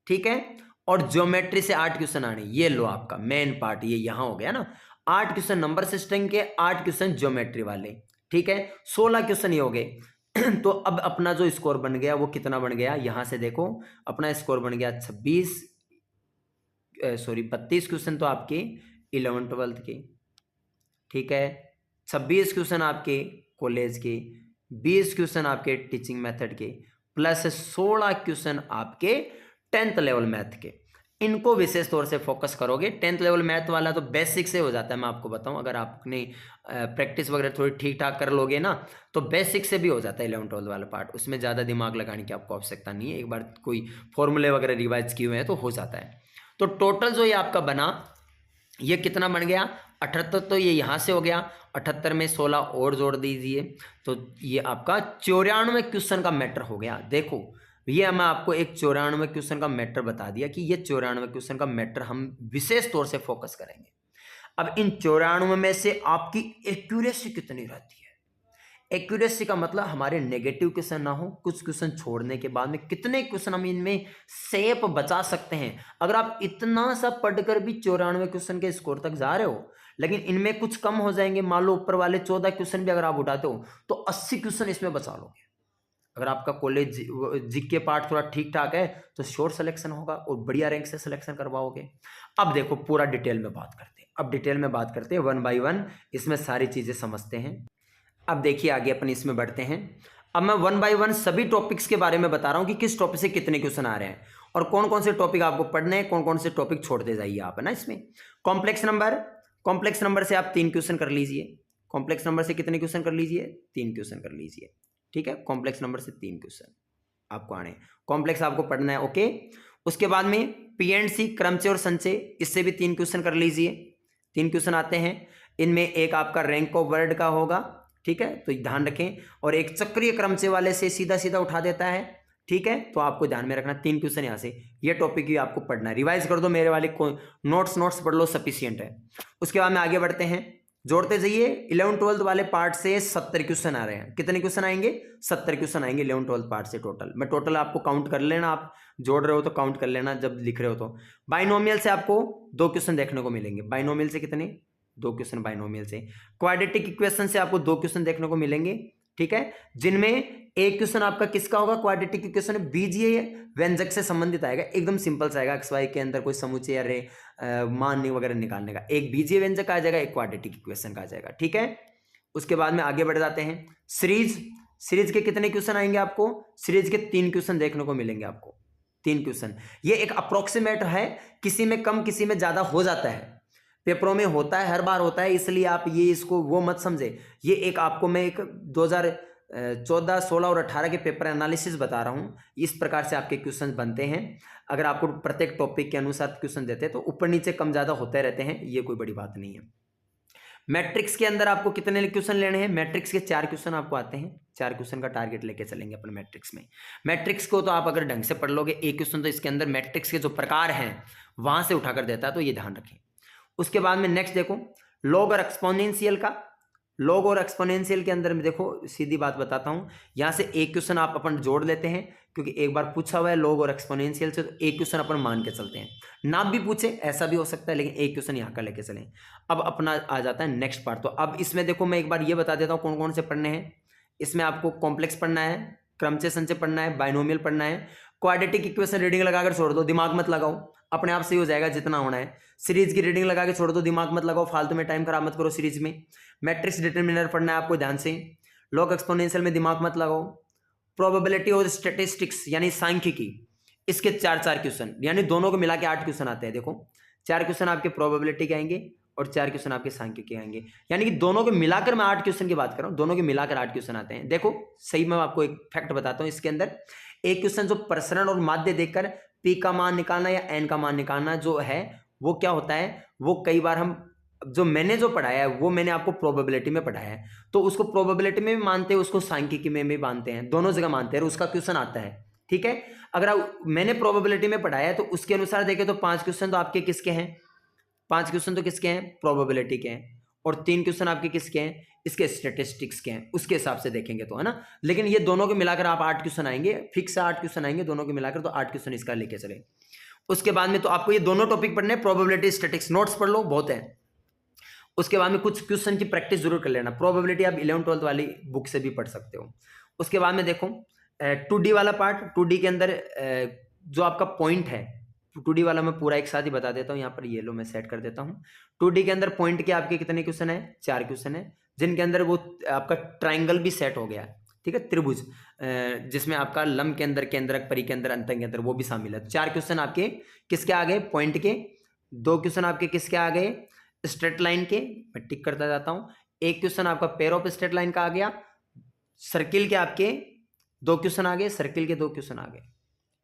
ठीक है, और ज्योमेट्री से 8 क्वेश्चन आने, ये लो आपका मेन पार्ट ये यहां हो गया ना। 8 क्वेश्चन नंबर सिस्टम के, 8 क्वेश्चन ज्योमेट्री वाले। ठीक है, 16 क्वेश्चन ये हो गए। तो अब अपना जो स्कोर बन गया वो कितना बन गया, यहां से देखो अपना स्कोर बन गया 32 क्वेश्चन तो आपके 11 12 के। ठीक है, 26 क्वेश्चन आपके कॉलेज के, 20 क्वेश्चन आपके टीचिंग मेथड के, प्लस 16 क्वेश्चन आपके 10th लेवल मैथ के। इनको विशेष तौर से फोकस करोगे। 10th लेवल मैथ वाला तो बेसिक से हो जाता है, मैं आपको बताऊं, अगर आप अपनी प्रैक्टिस वगैरह थोड़ी ठीक ठाक कर लोगे ना, तो बेसिक से भी हो जाता है 11 12 वाला पार्ट। उसमें ज़्यादा दिमाग लगाने की आपको आवश्यकता नहीं है, एक बार कोई फॉर्मूले वगैरह रिवाइज किए हुए हैं तो हो जाता है। तो टोटल जो ये आपका बना, ये कितना बन गया? 78 तो ये यहाँ से हो गया, 78 में 16 और जोड़ दीजिए, तो ये आपका 94 क्वेश्चन का मैटर हो गया। देखो ये मैं आपको एक 94 क्वेश्चन का मैटर बता दिया कि ये 94 क्वेश्चन का मैटर हम विशेष तौर से फोकस करेंगे। अब इन 94 में से आपकी एक्यूरेसी कितनी रहती है? एक्यूरेसी का मतलब हमारे नेगेटिव क्वेश्चन ना हो, कुछ क्वेश्चन छोड़ने के बाद में कितने क्वेश्चन हम इनमें सेफ बचा सकते हैं। अगर आप इतना सा पढ़कर भी 94 क्वेश्चन के स्कोर तक जा रहे हो, लेकिन इनमें कुछ कम हो जाएंगे, मान लो ऊपर वाले 14 क्वेश्चन भी अगर आप उठाते हो, तो 80 क्वेश्चन इसमें बचा लोगे। अगर आपका कॉलेज जीके पार्ट थोड़ा ठीक ठाक है तो श्योर सिलेक्शन होगा और बढ़िया रैंक से सिलेक्शन करवाओगे। अब देखो पूरा डिटेल में बात करते हैं, अब डिटेल में बात करते हैं 1 बाय 1, इसमें सारी चीजें समझते हैं। अब देखिए आगे अपन इसमें बढ़ते हैं। अब मैं 1 बाय 1 सभी टॉपिक्स के बारे में बता रहा हूं कि किस टॉपिक से कितने क्वेश्चन आ रहे हैं और कौन कौन से टॉपिक आपको पढ़ने हैं, कौन कौन से टॉपिक छोड़ते जाइए आप, है ना। इसमें कॉम्प्लेक्स नंबर से आप 3 क्वेश्चन कर लीजिए। कॉम्प्लेक्स नंबर से कितने क्वेश्चन कर लीजिए? 3 क्वेश्चन कर लीजिए। ठीक है, कॉम्प्लेक्स नंबर से 3 क्वेश्चन आपको आने, कॉम्प्लेक्स आपको पढ़ना है। ओके, उसके बाद में पीएनसी क्रमचय और संचय, इससे भी 3 क्वेश्चन कर लीजिए। 3 क्वेश्चन आते हैं, इनमें एक आपका रैंक ऑफ वर्ड का होगा, ठीक है, तो ध्यान रखें, और एक चक्रीय क्रमचय वाले से सीधा सीधा उठा देता है। ठीक है, तो आपको ध्यान में रखना 3 क्वेश्चन यहाँ से, ये टॉपिक भी आपको पढ़ना है। रिवाइज कर दो मेरे वाले को, नोट्स पढ़ लो, सफिशियंट है। उसके बाद में आगे बढ़ते हैं, जोड़ते जाइए। 11 12 वाले पार्ट से 70 क्वेश्चन आ रहे हैं। कितने क्वेश्चन आएंगे? 70 क्वेश्चन आएंगे 11 12 पार्ट से टोटल। मैं टोटल आपको काउंट कर लेना, आप जोड़ रहे हो तो काउंट कर लेना जब लिख रहे हो तो। बाइनोमियल से आपको 2 क्वेश्चन देखने को मिलेंगे। बाइनोमियल से कितने? 2 क्वेश्चन बाइनोमियल से। क्वाड्रेटिक इक्वेशन से आपको 2 क्वेश्चन देखने को मिलेंगे, ठीक है, जिनमें एक क्वेश्चन आपका किसका होगा? क्वाड्रेटिक इक्वेशन बीजीय व्यंजक से संबंधित आएगा, एकदम सिंपल सा आएगा, XY के अंदर कोई समुच्चय अरे मान वगैरह निकालने का। एक बीजीय व्यंजक आ जाएगा, एक क्वाड्रेटिक इक्वेशन का आ जाएगा, ठीक है। उसके बाद में आगे बढ़ जाते हैं। सीरीज के कितने क्वेश्चन आएंगे आपको? सीरीज के 3 क्वेश्चन देखने को मिलेंगे आपको, 3 क्वेश्चन। ये एक अप्रोक्सीमेट है, किसी में कम किसी में ज्यादा हो जाता है, पेपरों में होता है, हर बार होता है, इसलिए आप ये इसको वो मत समझे। ये एक आपको मैं एक 2014 16 और 18 के पेपर एनालिसिस बता रहा हूँ, इस प्रकार से आपके क्वेश्चन बनते हैं। अगर आपको प्रत्येक टॉपिक के अनुसार क्वेश्चन देते हैं तो ऊपर नीचे कम ज्यादा होते रहते हैं, ये कोई बड़ी बात नहीं है। मैट्रिक्स के अंदर आपको कितने क्वेश्चन लेने हैं? मैट्रिक्स के 4 क्वेश्चन आपको आते हैं, 4 क्वेश्चन का टारगेट लेके चलेंगे अपन मैट्रिक्स में। मैट्रिक्स को तो आप अगर ढंग से पढ़ लोगे, एक क्वेश्चन तो इसके अंदर मैट्रिक्स के जो प्रकार हैं वहां से उठाकर देता है, तो ये ध्यान रखें। उसके बाद में नेक्स्ट देखो, लॉग और एक्सपोनेंशियल का। लॉग और एक्सपोनेंशियल के अंदर में देखो, सीधी बात बताता हूं, यहां से एक क्वेश्चन आप अपन जोड़ लेते हैं, क्योंकि एक बार पूछा हुआ है लॉग और एक्सपोनेंशियल से, तो एक क्वेश्चन अपन मान के चलते हैं। ना भी पूछे ऐसा भी हो सकता है, लेकिन एक क्वेश्चन यहाँ का लेके चलें। अब अपना आ जाता है नेक्स्ट पार्ट। तो अब इसमें देखो मैं एक बार ये बता देता हूँ कौन कौन से पढ़ने हैं। इसमें आपको कॉम्प्लेक्स पढ़ना है, क्रमचय संचय पढ़ना है, बाइनोमियल पढ़ना है, क्वाड्रेटिक इक्वेशन रीडिंग लगाकर छोड़ दो, दिमाग मत लगाओ, अपने आप से हो जाएगा जितना होना है। सीरीज की रीडिंग लगा के छोड़ दो, दिमाग मत लगाओ, फालतू में टाइम खराब मत करो सीरीज में। मैट्रिक्स डिटरमिनर पढ़ना है आपको ध्यान से, लॉग एक्सपोनेंशियल में दिमाग मत लगाओ। प्रोबेबिलिटी और स्टैटिस्टिक्स यानी सांख्यिकी, इसके 4 क्वेश्चन, यानी दोनों को मिला के 8 क्वेश्चन आते हैं। देखो 4 क्वेश्चन आपके प्रोबेबिलिटी के आएंगे और 4 क्वेश्चन आपके सांख्यिकी के आएंगे। यानी कि दोनों के मिलाकर मैं 8 क्वेश्चन की बात कर रहा हूँ, दोनों के मिलाकर 8 क्वेश्चन आते हैं। देखो सही, मैं आपको एक फैक्ट बताता हूँ। इसके अंदर एक क्वेश्चन जो प्रसरण और माध्य देखकर पी का मान निकालना या एन का मान निकालना जो है वो क्या होता है, वो कई बार हम जो मैंने जो पढ़ाया है वो मैंने आपको प्रोबेबिलिटी में पढ़ाया है, तो उसको प्रोबेबिलिटी में भी मानते हैं, उसको सांख्यिकी में भी मानते हैं, दोनों जगह मानते हैं और उसका क्वेश्चन आता है। ठीक है, अगर मैंने प्रोबेबिलिटी में पढ़ाया है तो उसके अनुसार देखें तो 5 क्वेश्चन तो आपके किसके हैं, 5 क्वेश्चन तो किसके हैं, प्रोबेबिलिटी के हैं, और 3 क्वेश्चन आपके किसके हैं, इसके स्टैटिस्टिक्स के हैं, उसके हिसाब से देखेंगे तो, है ना। लेकिन ये दोनों के मिलाकर आप 8 क्वेश्चन आएंगे, फिक्स 8 क्वेश्चन आएंगे दोनों के मिलाकर, तो 8 क्वेश्चन इसका लेके चले। उसके बाद में तो आपको ये दोनों टॉपिक पढ़ने, प्रोबेबिलिटी स्टैटिस्टिक्स, नोट्स पढ़ लो बहुत है। उसके बाद में कुछ क्वेश्चन की प्रैक्टिस जरूर कर लेना। प्रोबेबिलिटी आप 11th-12th वाली बुक से भी पढ़ सकते हो। उसके बाद में देखो 2D वाला पार्ट, 2D के अंदर जो आपका पॉइंट है, 2D वाला मैं पूरा एक साथ ही बता देता हूँ। यहाँ पर ये लो मैं सेट कर देता हूँ। 2D के अंदर पॉइंट के आपके कितने क्वेश्चन है, 4 क्वेश्चन है, जिनके अंदर वो आपका ट्राइंगल भी सेट हो गया है। ठीक है, त्रिभुज जिसमें आपका लंब के अंदर, केंद्रक, परिकेंद्र, अंतर के अंदर वो भी शामिल है। 4 क्वेश्चन आपके किसके आ गए, पॉइंट के। 2 क्वेश्चन आपके किसके आ गए, स्ट्रेट लाइन के, मैं टिक करता जाता हूं। 1 क्वेश्चन आपका पेयर ऑफ स्ट्रेट लाइन का आ गया। सर्किल के आपके 2 क्वेश्चन आ गए, सर्किल के 2 क्वेश्चन आ गए।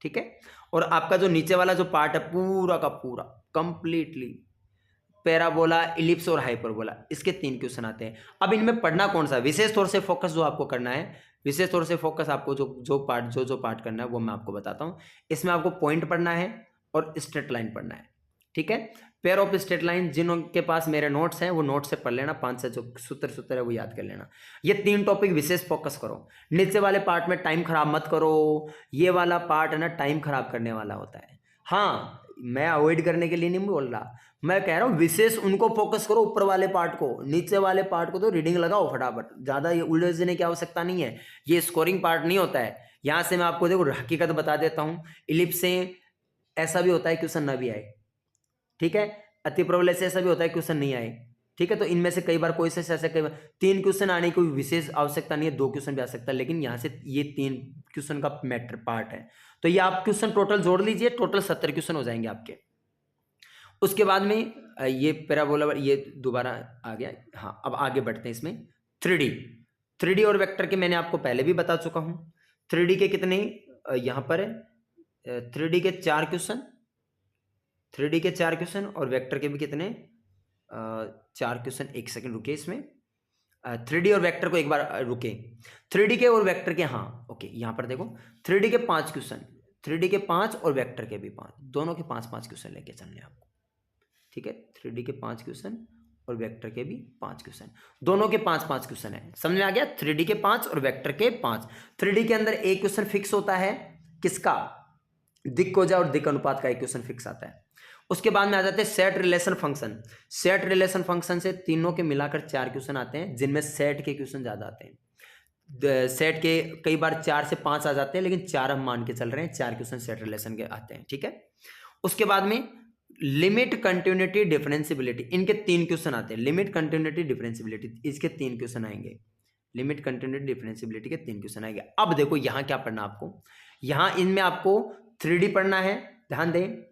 ठीक है, और आपका जो नीचे वाला जो पार्ट है पूरा का पूरा कंप्लीटली पैराबोला, इलिप्स और हाइपरबोला, इसके 3 क्वेश्चन आते हैं। अब इनमें पढ़ना कौन सा, विशेष तौर से फोकस जो आपको करना है, विशेष तौर से फोकस आपको जो पार्ट करना है वो मैं आपको बताता हूं। इसमें आपको पॉइंट पढ़ना है और स्ट्रेट लाइन पढ़ना है। ठीक है, पेयर ऑफ स्ट्रेट लाइन, जिनके पास मेरे नोट्स हैं वो नोट से पढ़ लेना, 5 से जो सूत्र है वो याद कर लेना। ये 3 टॉपिक विशेष फोकस करो। नीचे वाले पार्ट में टाइम खराब मत करो, ये वाला पार्ट है ना टाइम खराब करने वाला होता है। हाँ, मैं अवॉइड करने के लिए नहीं बोल रहा, मैं कह रहा हूँ विशेष उनको फोकस करो, ऊपर वाले पार्ट को। नीचे वाले पार्ट को तो रीडिंग लगाओ फटाफट, ज्यादा ये उलझने की आवश्यकता नहीं है, ये स्कोरिंग पार्ट नहीं होता है। यहां से मैं आपको देखो हकीकत बता देता हूँ, इलिप्स से ऐसा भी होता है क्वेश्चन ना भी आए। ठीक है, अति प्रबल से ऐसा भी होता है क्वेश्चन नहीं आए। ठीक है, तो इनमें से कई बार कोई से ऐसे कई बार 3 क्वेश्चन आने की कोई विशेष आवश्यकता नहीं है, 2 क्वेश्चन भी आ सकता है, लेकिन यहाँ से ये 3 क्वेश्चन का मैटर पार्ट है। तो ये आप क्वेश्चन टोटल जोड़ लीजिए, टोटल 70 क्वेश्चन हो जाएंगे आपके। उसके बाद में ये पैराबोला ये दोबारा आ गया। हाँ, अब आगे बढ़ते हैं इसमें। 3D और वेक्टर के मैंने आपको पहले भी बता चुका हूँ। 3D के कितने यहाँ पर है, 3D के 4 क्वेश्चन, 3D के 4 क्वेश्चन और वेक्टर के भी कितने 4 क्वेश्चन। एक सेकंड रुके, इसमें 3D और वेक्टर को एक बार रुके। 3D के और वेक्टर के, हाँ ओके, यहाँ पर देखो 3D के 5 क्वेश्चन, 3D के 5 और वेक्टर के भी 5, दोनों के 5-5 क्वेश्चन लेके चलने आपको। ठीक है, 3D के 5 क्वेश्चन और वेक्टर के भी 5 क्वेश्चन, दोनों के 5-5 क्वेश्चन है। समझ में आ गया, 3D के 5 और वेक्टर के 5। 3D के अंदर एक क्वेश्चन फिक्स होता है, किसका, दिक्कोजा और दिक् अनुपात का एक क्वेश्चन फिक्स आता है। उसके बाद में आ जाते हैं set relation function. Set relation function से तीनों के मिलाकर 4 क्वेश्चन आते हैं, जिनमें सेट के क्वेश्चन ज्यादा आते हैं। सेट के कई बार 4 से 5 आ जाते हैं, लेकिन 4 हम मान के चल रहे हैं, 4 क्वेश्चन सेट रिलेशन के आते हैं। ठीक है, उसके बाद में लिमिट, कंटिन्यूटी, डिफरेंशियबिलिटी, इनके 3 क्वेश्चन आते हैं। लिमिट, कंटिन्यूटी, डिफरेंशियबिलिटी, इसके 3 क्वेश्चन आएंगे। लिमिट, कंटिन्यूटी, डिफरेंशियबिलिटी के 3 क्वेश्चन आएंगे। अब देखो यहाँ क्या पढ़ना आपको, यहाँ इनमें आपको 3D पढ़ना है, ध्यान दें,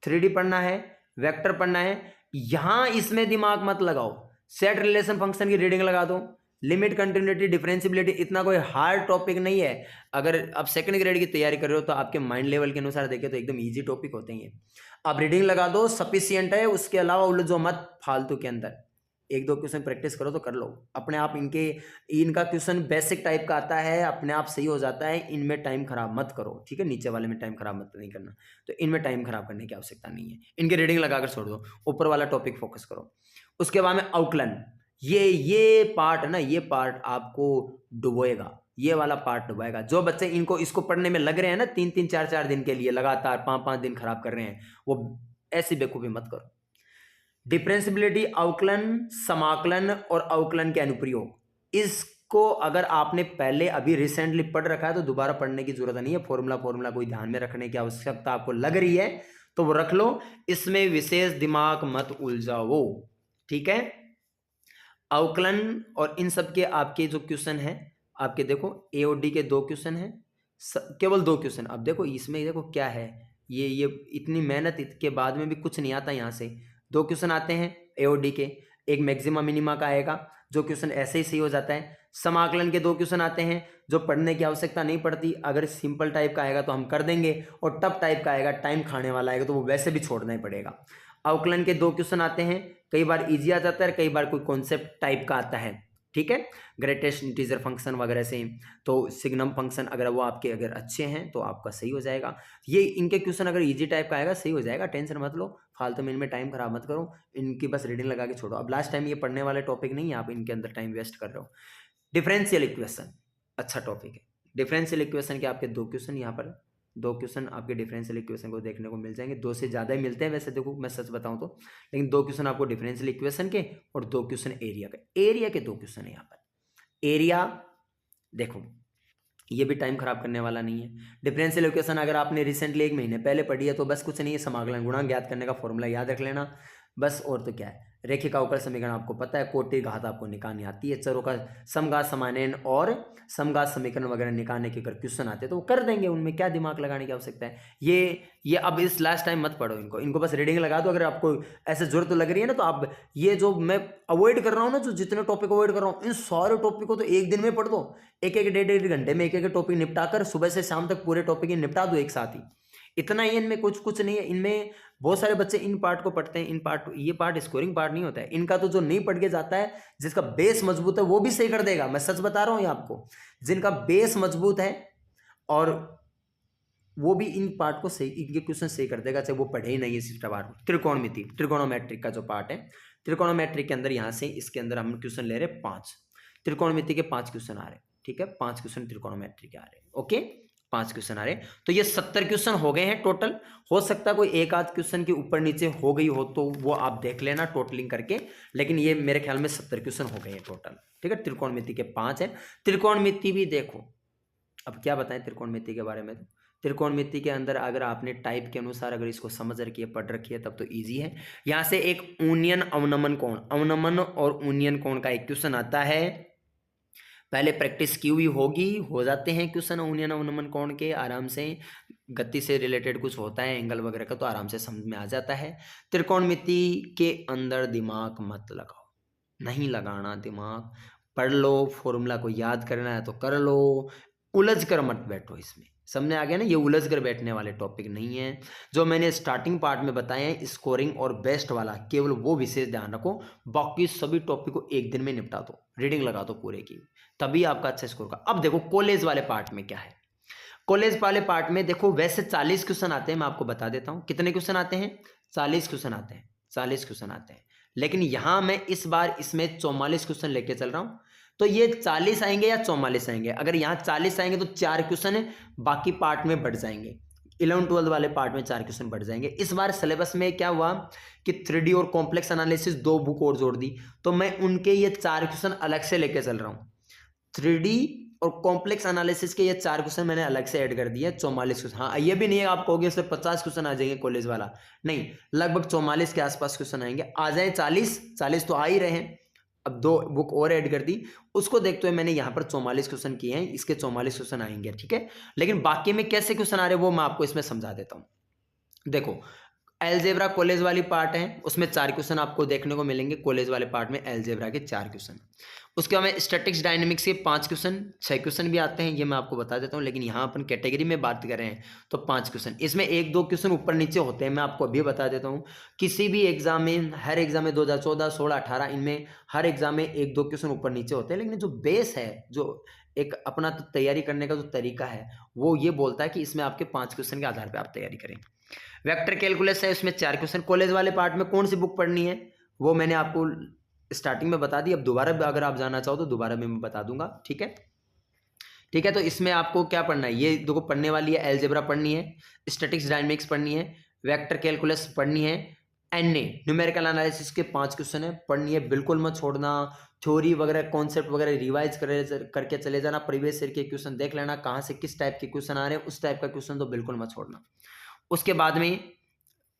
3D पढ़ना है, वेक्टर पढ़ना है। यहां इसमें दिमाग मत लगाओ, सेट रिलेशन फंक्शन की रीडिंग लगा दो। लिमिट, कंटिन्यूटी, डिफरेंशियबिलिटी इतना कोई हार्ड टॉपिक नहीं है। अगर आप सेकंड ग्रेड की तैयारी कर रहे हो तो आपके माइंड लेवल के अनुसार देखें तो एकदम इजी टॉपिक होते हैं। आप रीडिंग लगा दो, सफिशियंट है, उसके अलावा उलझो मत फालतू के अंदर। 1-2 क्वेश्चन प्रैक्टिस करो तो कर लो अपने आप। इनका क्वेश्चन बेसिक टाइप का आता है, अपने आप सही हो जाता है। इनमें टाइम खराब मत करो, ठीक है, नीचे वाले में टाइम खराब मत नहीं करना, तो इनमें टाइम खराब करने की आवश्यकता नहीं है। इनकी रीडिंग लगाकर छोड़ दो, ऊपर वाला टॉपिक फोकस करो। उसके बाद में आउटलाइन, ये पार्ट है ना, ये पार्ट आपको डुबोएगा, ये वाला पार्ट डुबाएगा। जो बच्चे इसको पढ़ने में लग रहे हैं ना 3-3, 4-4 दिन के लिए लगातार 5-5 दिन खराब कर रहे हैं, वो ऐसी बेवकूफी मत करो। डिफरेंशियबिलिटी, अवकलन, समाकलन और अवकलन के अनुप्रयोग, इसको अगर आपने पहले अभी रिसेंटली पढ़ रखा है तो दोबारा पढ़ने की जरूरत नहीं है। फॉर्मूला कोई ध्यान में रखने की आवश्यकता आपको लग रही है तो वो रख लो, इसमें विशेष दिमाग मत उलझाओ। ठीक है, अवकलन और इन सब के आपके जो क्वेश्चन है, आपके देखो ए और डी के 2 क्वेश्चन है, केवल 2 क्वेश्चन। अब देखो इसमें देखो क्या है, ये इतनी मेहनत के बाद में भी कुछ नहीं आता यहाँ से। 2 क्वेश्चन आते हैं एओडी के, एक मैक्सिमा मिनिमा का आएगा जो क्वेश्चन ऐसे ही सही हो जाता है। समाकलन के 2 क्वेश्चन आते हैं जो पढ़ने की आवश्यकता नहीं पड़ती, अगर सिंपल टाइप का आएगा तो हम कर देंगे, और टफ टाइप का आएगा, टाइम खाने वाला आएगा, तो वो वैसे भी छोड़ना ही पड़ेगा। अवकलन के 2 क्वेश्चन आते हैं, कई बार इजी आ जाता है, कई बार कोई कॉन्सेप्ट टाइप का आता है, ठीक है, ग्रेटेस्ट इंटीजर फंक्शन वगैरह से। तो सिग्नम फंक्शन अगर वो आपके अगर अच्छे हैं तो आपका सही हो जाएगा। ये इनके क्वेश्चन अगर इजी टाइप का आएगा सही हो जाएगा, टेंशन मत लो, फालतू में इनमें टाइम खराब मत करो, इनकी बस रीडिंग लगा के छोड़ो। अब लास्ट टाइम ये पढ़ने वाले टॉपिक नहीं है, आप इनके अंदर टाइम वेस्ट कर रहे हो। डिफरेंशियल इक्वेशन अच्छा टॉपिक है। डिफरेंशियल इक्वेशन के आपके 2 क्वेश्चन यहाँ पर, 2 क्वेश्चन आपके डिफरेंशियल इक्वेशन को देखने को मिल जाएंगे, 2 से ज़्यादा ही मिलते हैं वैसे देखो मैं सच बताऊं तो, लेकिन 2 क्वेश्चन आपको डिफरेंशियल इक्वेशन के और 2 क्वेश्चन एरिया के। एरिया के 2 क्वेश्चन है यहाँ पर। एरिया देखो ये भी टाइम खराब करने वाला नहीं है। डिफरेंशियल इक्वेशन अगर आपने रिसेंटली 1 महीने पहले पढ़ी है तो बस कुछ नहीं है, समाकलन गुणांक ज्ञात करने का फॉर्मूला याद रख लेना बस, और तो क्या है। रेखिक अवकल समीकरण आपको पता है, कोटि घात आपको निकालनी आती है, चरों का समघात समानयन और समघात समीकरण वगैरह निकालने के अगर क्वेश्चन आते हैं तो वो कर देंगे, उनमें क्या दिमाग लगाने की आवश्यकता है। ये अब इस लास्ट टाइम मत पढ़ो इनको बस रीडिंग लगा दो। अगर आपको ऐसे जरूरत लग रही है ना तो आप ये जो मैं अवॉइड कर रहा हूँ ना, जो जितने टॉपिक अवॉइड कर रहा हूँ, इन सारे टॉपिक को तो एक दिन में पढ़ दो, एक एक डेढ़ घंटे में एक एक टॉपिक निपटा कर सुबह से शाम तक पूरे टॉपिक निपटा दो एक साथ ही। इतना ही इनमें कुछ नहीं है। इनमें बहुत सारे बच्चे इन पार्ट को पढ़ते हैं, ये पार्ट स्कोरिंग पार्ट नहीं होता है इनका, तो जो नहीं पढ़ के जाता है जिसका बेस मजबूत है वो भी सही कर देगा, मैं सच बता रहा हूं ये आपको। जिनका बेस मजबूत है और वो भी इन पार्ट को सही, इनके क्वेश्चन सही कर देगा, चाहे वो पढ़े ही नहीं है सिर्फ पार्ट। त्रिकोणमिति, ट्रिकोनोमेट्रिक का जो पार्ट है, त्रिकोणोमेट्रिक के अंदर यहाँ से इसके अंदर हम क्वेश्चन ले रहे 5 त्रिकोणमिति के 5 क्वेश्चन आ रहे, ठीक है, 5 क्वेश्चन त्रिकोणोमेट्रिक के आ रहे, ओके 5 क्वेश्चन आ रहे। तो ये 70 क्वेश्चन हो गए हैं टोटल। हो सकता है कोई एक आध क्वेश्चन के ऊपर नीचे हो गई हो तो वो आप देख लेना टोटलिंग करके, लेकिन ये मेरे ख्याल में 70 क्वेश्चन हो गए हैं टोटल, ठीक है। त्रिकोणमिति के 5 है। त्रिकोणमिति भी देखो, अब क्या बताएं त्रिकोणमिति के बारे में। त्रिकोणमिति के अंदर अगर आपने टाइप के अनुसार अगर इसको समझ रखी है, पढ़ रखी है, तब तो इजी है। यहाँ से एक यूनियन अवनमन कोण, अवनमन और यूनियन कोण का एक क्वेश्चन आता है, पहले प्रैक्टिस की हुई होगी, हो जाते हैं क्वेश्चन यूनियन अवनमन कोण के आराम से, गति से रिलेटेड कुछ होता है एंगल वगैरह का तो आराम से समझ में आ जाता है। त्रिकोणमिति के अंदर दिमाग मत लगाओ, नहीं लगाना दिमाग, पढ़ लो, फॉर्मूला को याद करना है तो कर लो, उलझ कर मत बैठो इसमें, समझ आ गया ना। ये उलझ कर बैठने वाले टॉपिक नहीं है। जो मैंने स्टार्टिंग पार्ट में बताए हैं स्कोरिंग और बेस्ट वाला, केवल वो विशेष ध्यान रखो, बाकी सभी टॉपिक को एक दिन में निपटा दो, रीडिंग लगा दो पूरे की, तभी आपका अच्छा स्कोर का। अब देखो कॉलेज वाले पार्ट में क्या है। कॉलेज वाले पार्ट में देखो वैसे 40 क्वेश्चन आते हैं, मैं आपको बता देता हूँ कितने क्वेश्चन आते हैं, 40 क्वेश्चन आते हैं, 40 क्वेश्चन आते हैं, लेकिन यहाँ मैं इस बार इसमें 44 क्वेश्चन लेके चल रहा हूँ। तो ये 40 आएंगे या 44 आएंगे, अगर यहाँ 40 आएंगे तो 4 क्वेश्चन है, बाकी पार्ट में बढ़ जाएंगे, 11-12 वाले पार्ट में 4 क्वेश्चन बढ़ जाएंगे। इस बार सिलेबस में क्या हुआ कि 3D और कॉम्प्लेक्स एनालिसिस 2 बुक और जोड़ दी, तो मैं उनके ये 4 क्वेश्चन अलग से लेके चल रहा हूँ। 3D और कॉम्प्लेक्स एनालिसिस के ये 4 क्वेश्चन मैंने अलग से ऐड कर दिए, 44 क्वेश्चन। हाँ ये भी नहीं है आप कहोगे इससे 50 क्वेश्चन आ जाएंगे कॉलेज वाला, नहीं, लगभग 44 के आसपास क्वेश्चन आएंगे, आ जाए 40 तो आ ही रहे हैं। अब 2 बुक और ऐड कर दी, उसको देखते हुए मैंने यहाँ पर 44 क्वेश्चन किए हैं, इसके 44 क्वेश्चन आएंगे, ठीक है। लेकिन बाकी में कैसे क्वेश्चन आ रहे हैं वो मैं आपको इसमें समझा देता हूँ। देखो अलजेब्रा कॉलेज वाली पार्ट है, उसमें 4 क्वेश्चन आपको देखने को मिलेंगे, कॉलेज वाले पार्ट में अलजेब्रा के 4 क्वेश्चन। उसके बाद में स्टैटिक्स डायनेमिक्स के 5 क्वेश्चन, 6 क्वेश्चन भी आते हैं, ये मैं आपको बता देता हूँ, लेकिन यहाँ अपन कैटेगरी में बात कर रहे हैं तो 5 क्वेश्चन, इसमें 1-2 क्वेश्चन ऊपर नीचे होते हैं, मैं आपको अभी बता देता हूँ। किसी भी एग्जाम में, हर एग्जाम में 2014, 16, 18 इनमें हर एग्जाम में 1-2 क्वेश्चन ऊपर नीचे होते हैं, लेकिन जो बेस है, जो एक अपना तो तैयारी करने का जो तरीका है, वो ये बोलता है कि इसमें आपके 5 क्वेश्चन के आधार पर आप तैयारी करें। वेक्टर कैलकुलस है, उसमें 4 क्वेश्चन। कॉलेज वाले पार्ट में कौन सी बुक पढ़नी है वो मैंने आपको स्टार्टिंग में बता दी, अब दोबारा अगर आप जाना चाहो तो दोबारा मैं बता दूंगा, ठीक है, ठीक है। तो इसमें आपको क्या पढ़ना है, ये देखो पढ़ने वाली है, अलजेब्रा पढ़नी है, स्टैटिक्स डायनेमिक्स पढ़नी है, वेक्टर कैलकुलस पढ़नी है, एनए न्यूमेरिकल एनालिसिस के 5 क्वेश्चन है, पढ़नी है, बिल्कुल मत छोड़ना। थ्योरी वगैरह कॉन्सेप्ट वगैरह रिवाइज करके चले जाना, प्रीवियस ईयर के क्वेश्चन देख लेना, कहाँ से किस टाइप के क्वेश्चन आ रहे हैं, उस टाइप का क्वेश्चन तो बिल्कुल मत छोड़ना। उसके बाद में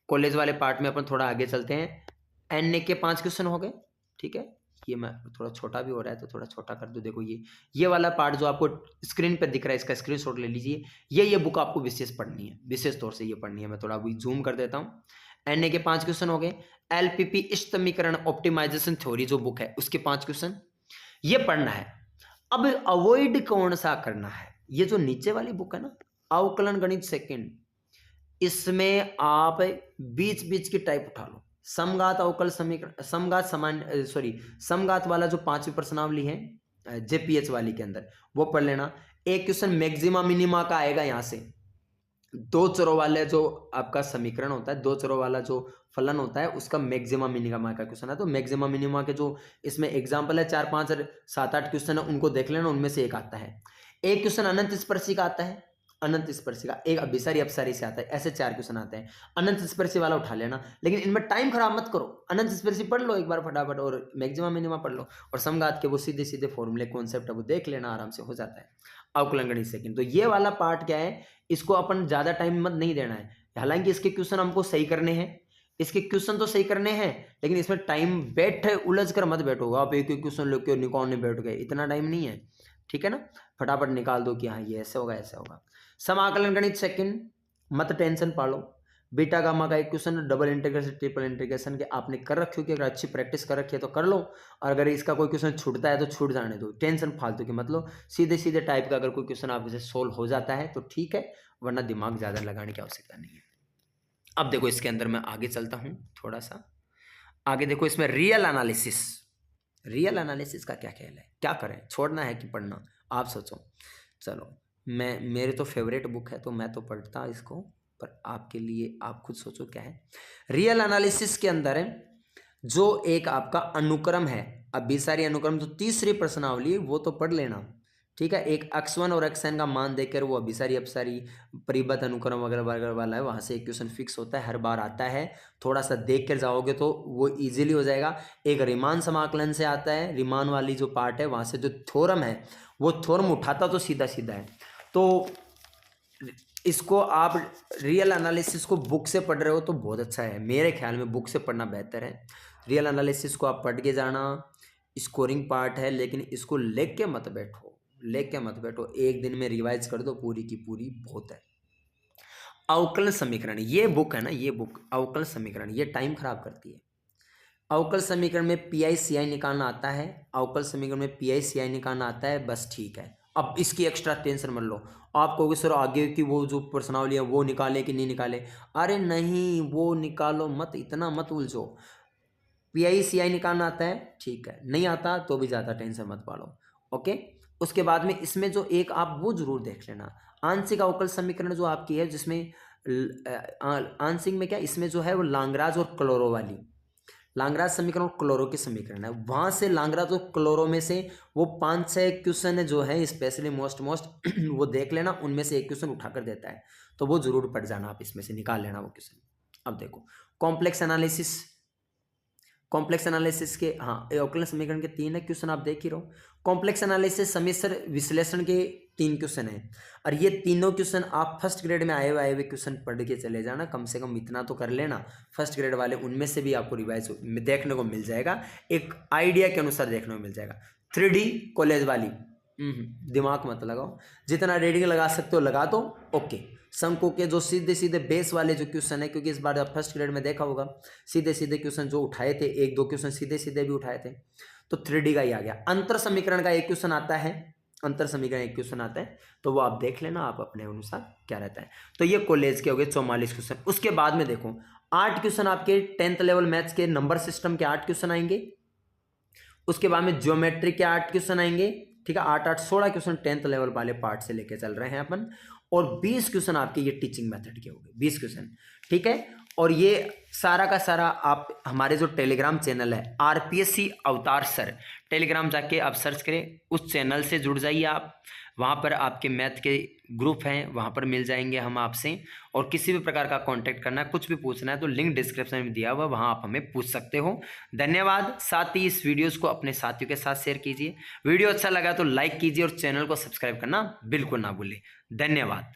कॉलेज वाले पार्ट में अपन थोड़ा आगे चलते हैं, एनए के 5 क्वेश्चन हो गए, ठीक है, ये मैं थोड़ा छोटा भी हो रहा है तो थोड़ा छोटा कर दूँ। देखो ये वाला पार्ट जो आपको स्क्रीन पे दिख रहा है, इसका स्क्रीनशॉट ले लीजिए। ये बुक आपको विशेष पढ़नी है, विशेष तौर से ये पढ़नी है। मैं थोड़ा अभी जूम कर देता हूँ। एनए के 5 क्वेश्चन हो गए। एलपीपी इष्ट समीकरण ऑप्टिमाइजेशन थ्योरी जो बुक है उसके 5 क्वेश्चन ये पढ़ना है। अब अवॉइड कौन सा करना है, ये जो नीचे वाली बुक है ना, अवकलन गणित सेकंड, इसमें आप बीच बीच की टाइप उठा लो। समघात अवकल समीकरण, समघात वाला जो 5वीं प्रश्नावली है जेपीएच वाली के अंदर वो पढ़ लेना। एक क्वेश्चन मैक्सिमा मिनिमा का आएगा यहाँ से। 2 चरों वाले जो आपका समीकरण होता है, 2 चरों वाला जो फलन होता है उसका मैक्सिमा मिनिमा का क्वेश्चन है। तो मैक्सिमा मिनिमा के जो इसमें एग्जांपल है 4 5 7 8 क्वेश्चन है, उनको देख लेना, उनमें से एक आता है। एक क्वेश्चन अनंत स्पर्शी का आता है, अनंत स्पर्शी का, एक अभिसारी अपसारी से आता है। ऐसे 4 क्वेश्चन आते हैं। अनंत स्पर्शी वाला उठा लेना, लेकिन इनमें टाइम खराब मत करो। अनंत स्पर्शी पढ़ लो एक बार फटाफट और मैक्सिमा मिनिमा पढ़ लो, और समघात के वो सीधे सीधे फॉर्मूले कॉन्सेप्ट है वो देख लेना, आराम से हो जाता है। अवकलन गणित सेकंड, तो ये वाला पार्ट क्या है, इसको अपन ज्यादा टाइम मत नहीं देना है। हालांकि इसके क्वेश्चन हमको सही करने हैं, इसके क्वेश्चन तो सही करने हैं, लेकिन इसमें टाइम बैठे उलझ कर मत बैठो। आप एक एक क्वेश्चन लेके निकालने बैठ गए, इतना टाइम नहीं है, ठीक है ना। फटाफट निकाल दो कि हाँ ये ऐसे होगा ऐसे होगा। समाकलन गणित सेकंड, मत टेंशन पालो। बीटा गामा का एक question, double integration triple integration के आपने कर रखी हो कि अगर अच्छी प्रैक्टिस कर रखी है तो कर लो, और अगर इसका कोई क्वेश्चन छूटता है तो छूट जाने दो, टेंशन फालतू की मत लो। सीधे सीधे टाइप का अगर कोई क्वेश्चन आपसे सोल्व हो जाता है तो ठीक है, वरना दिमाग ज़्यादा लगाने की आवश्यकता नहीं है। अब देखो इसके अंदर मैं आगे चलता हूँ थोड़ा सा आगे। देखो इसमें रियल एनालिसिस, रियल एनालिसिस का क्या ख्याल है, क्या करें, छोड़ना है कि पढ़ना, आप सोचो। चलो मेरे तो फेवरेट बुक है तो मैं तो पढ़ता इसको, पर आपके लिए आप खुद सोचो क्या है। रियल एनालिसिस के अंदर जो एक आपका अनुक्रम है, अभिसारी अनुक्रम, तो तीसरी प्रश्नावली वो तो पढ़ लेना, ठीक है। एक x1 और xn का मान देकर वो अभिसारी अपसारी परिबद्ध अनुक्रम वगैरह वगैरह वाला है, वहाँ से एक क्वेश्चन फिक्स होता है, हर बार आता है। थोड़ा सा देख कर जाओगे तो वो इजीली हो जाएगा। एक रीमान समाकलन से आता है, रीमान वाली जो पार्ट है वहाँ से जो थ्योरम है वो थ्योरम उठाता तो सीधा सीधा है। तो इसको आप रियल एनालिसिस को बुक से पढ़ रहे हो तो बहुत अच्छा है, मेरे ख्याल में बुक से पढ़ना बेहतर है। रियल एनालिसिस को आप पढ़ के जाना, स्कोरिंग पार्ट है, लेकिन इसको लेके मत बैठो, लेके मत बैठो, एक दिन में रिवाइज कर दो पूरी की पूरी, बहुत है। अवकलन समीकरण, ये बुक है ना, ये बुक अवकलन समीकरण ये टाइम खराब करती है। अवकल समीकरण में पी आई सी आई निकालना आता है, अवकल समीकरण में पी आई सी आई निकालना आता है, बस ठीक है। अब इसकी एक्स्ट्रा टेंशन मत लो। आप कहोगे सर आगे की वो जो प्रश्नावली है वो निकाले कि नहीं निकाले, अरे नहीं वो निकालो मत, इतना मत उलझो। पी आई सी आई निकालना आता है, ठीक है, नहीं आता तो भी ज़्यादा टेंशन मत पालो, ओके। उसके बाद में इसमें जो एक आप वो जरूर देख लेना, आंशिक अवकल समीकरण जो आपकी है, जिसमें आंशिक में क्या इसमें जो है वो लांगराज और क्लोरो वाली, लांगराज समीकरण और क्लोरो के समीकरण है, वहाँ से लांगराज और क्लोरो में से वो 5-6 क्वेश्चन जो है स्पेशली मोस्ट वो देख लेना, उनमें से एक क्वेश्चन उठाकर देता है तो वो जरूर पढ़ जाना, आप इसमें से निकाल लेना वो क्वेश्चन। अब देखो कॉम्प्लेक्स एनालिसिस, कॉम्प्लेक्स एनालिसिस के अवकलन समीकरण के 3 है क्वेश्चन, आप देख ही रहो। कॉम्प्लेक्स एनालिसिस समीकरण विश्लेषण के 3 क्वेश्चन हैं, और ये तीनों क्वेश्चन आप फर्स्ट ग्रेड में आए हुए क्वेश्चन पढ़ के चले जाना, कम से कम इतना तो कर लेना फर्स्ट ग्रेड वाले, उनमें से भी आपको रिवाइज देखने को मिल जाएगा, एक आइडिया के अनुसार देखने को मिल जाएगा। 3D कॉलेज वाली दिमाग मत लगाओ, जितना रीडिंग लगा सकते हो लगा दो, ओके। शंकु के जो सीधे सीधे बेस वाले जो क्वेश्चन है, क्योंकि इस बार आप फर्स्ट ग्रेड में देखा होगा सीधे सीधे क्वेश्चन जो उठाए थे, 1-2 क्वेश्चन सीधे सीधे भी उठाए थे, तो 3D का ही आ गया। अंतर समीकरण का एक क्वेश्चन आता है, अंतर समीकरण एक क्वेश्चन आता है, तो वो आप देख लेना आप अपने अनुसार क्या रहता है। तो ये कॉलेज के हो गए 44 क्वेश्चन। उसके बाद में देखो 8 क्वेश्चन आपके 10th लेवल मैथ्स के नंबर सिस्टम के 8 क्वेश्चन आएंगे। उसके बाद में ज्योमेट्री के 8 क्वेश्चन आएंगे, ठीक है, 8-8 16 क्वेश्चन 10th लेवल वाले पार्ट से लेके चल रहे हैं अपन, और 20 क्वेश्चन आपके ये टीचिंग मेथड के हो गए, 20 क्वेश्चन, ठीक है। और ये सारा का सारा आप हमारे जो टेलीग्राम चैनल है आरपीएससी अवतार सर, टेलीग्राम जाके आप सर्च करें, उस चैनल से जुड़ जाइए आप, वहाँ पर आपके मैथ के ग्रुप हैं, वहाँ पर मिल जाएंगे हम आपसे। और किसी भी प्रकार का कांटेक्ट करना है, कुछ भी पूछना है तो लिंक डिस्क्रिप्शन में दिया हुआ, वहाँ आप हमें पूछ सकते हो। धन्यवाद। साथ ही इस वीडियोज़ को अपने साथियों के साथ शेयर कीजिए। वीडियो अच्छा लगा तो लाइक कीजिए और चैनल को सब्सक्राइब करना बिल्कुल ना भूलें। धन्यवाद।